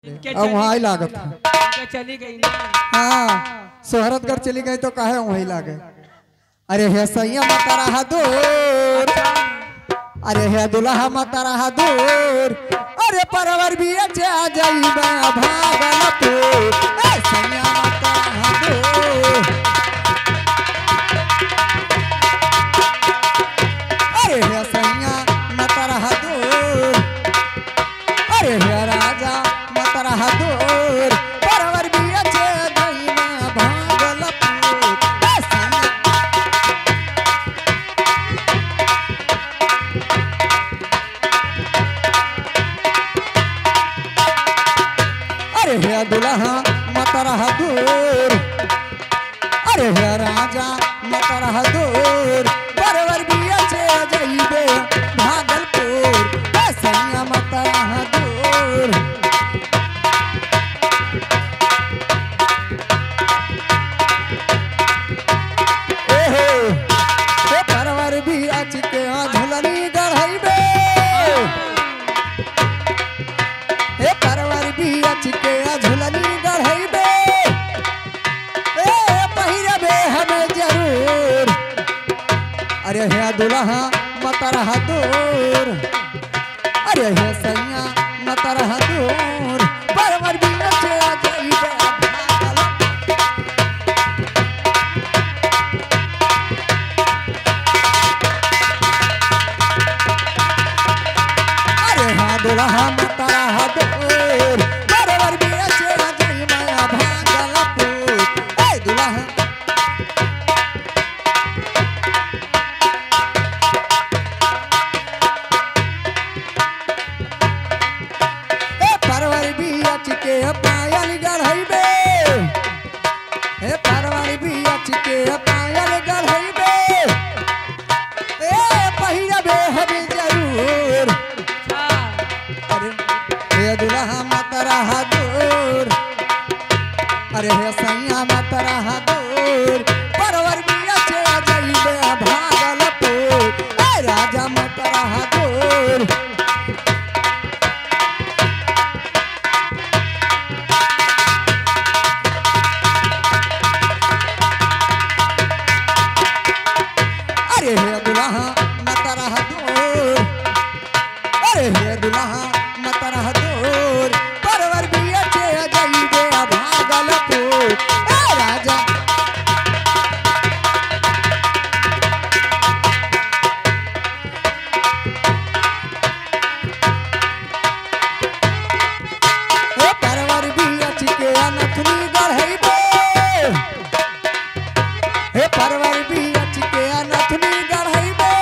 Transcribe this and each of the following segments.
अब वहाँ लागत चली गई ना। हाँ शोहरतगढ़ चली गई तो काहे वहीं लागे। अरे हे सैया माता रहा दूर, अरे हे दुल्हा माता रहा दूर, अरे परवर भी आ जाइबे भागलपुर। ए सैया माता रहा दूर, अरे हे सैया माता रहा दूर, अरे हे राजा माता रहा दूर, परवर भी आ जाइबे भागलपुर। ए सैया अरे हे दुल्हा माता रहा दूर, अरे हे राजा माता रहा दूर, परवर भी अच्छे जाइबे भागलपुर। ए सैया माता रहा दूर, ए परवर भी अच्छे झुलनी गढ़ाइबे, हे परवर भी अचके झुलनी गढ़ाइबे, ए पहिरबे हमें जरूर। अरे हे दुल्हा माता रहा दूर, अरे हे सैया माता रहा दूर, परवर भी अचके जाइबे भागलपुर। अरे हाँ दुल्हा माता रहा दूर, परवर भी अच्छे जाइबे भागलपुर। ए दुल्हा ए परवर भी अच्छे पायल गढ़ाइबे, ए परवर भी अच्छे पायल गढ़ाइबे, ए पहिरबे हमें जरूर। अरे हे दुल्हा माता रहा दूर, अरे हे सैया माता रहा दूर, परवर भी अच्छे जाइबे भागलपुर। ए राजा माता रहा दूर, अरे हे दुल्हा माता रहा दूर, अरे हे दुल्हा माता रहा दूर, परवर भी अच्छे जाइबे भागलपुर। ए राजा हे परवर भी अच्छे नथनी गढ़ाइबे, हे परवर भी अच्छे नथनी गढ़ाइबे,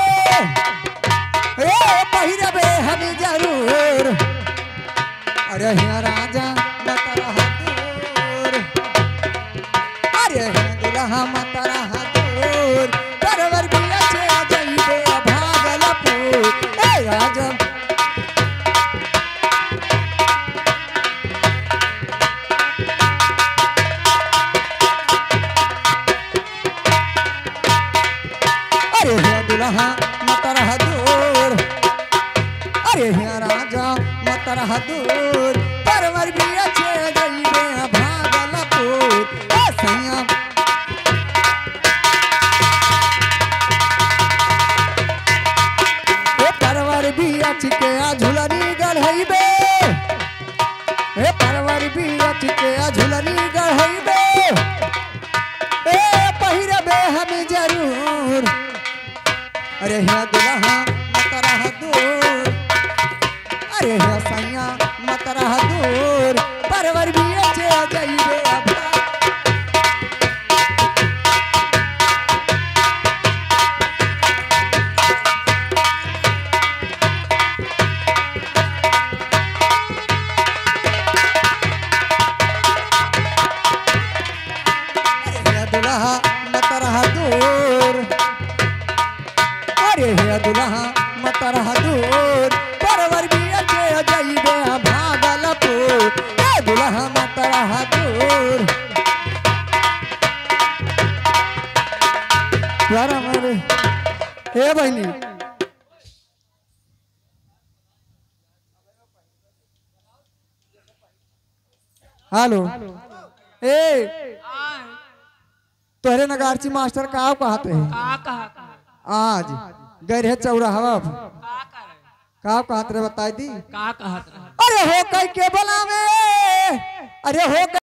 ए पहिरबे हमें जरूर। अरे हे राजा माता रहा दूर, अरे हे दुल्हा माता रहा दूर, परवर भी अच्छे जाइबे भागलपुर। ए राजा अरे हे दुल्हा माता रहा दूर, अरे हे राजा माता रहा दूर, परवर भी अच्छे जाइबे भागलपुर। ए सैया ए परवर भी अच्छे झुलनी गढ़ाइबे, ए परवर भी अच्छे झुलनी गढ़ाइबे, ए पहिरबे हमें जरूर। अरे हे दुल्हा माता रहा दूर, अरे हे सैया माता रहा दूर, परवर भी अच्छे जाइबे दुल्हा माता रहा दूर, अरे हे दुल्हा हेलो ए आय, तोहरे नगारची मास्टर का कहते हैं का कहा आज गए रहे चौराहा का करे का कहते रहे बताई दी का कहत रहा अरे हो कई के बनावे अरे हो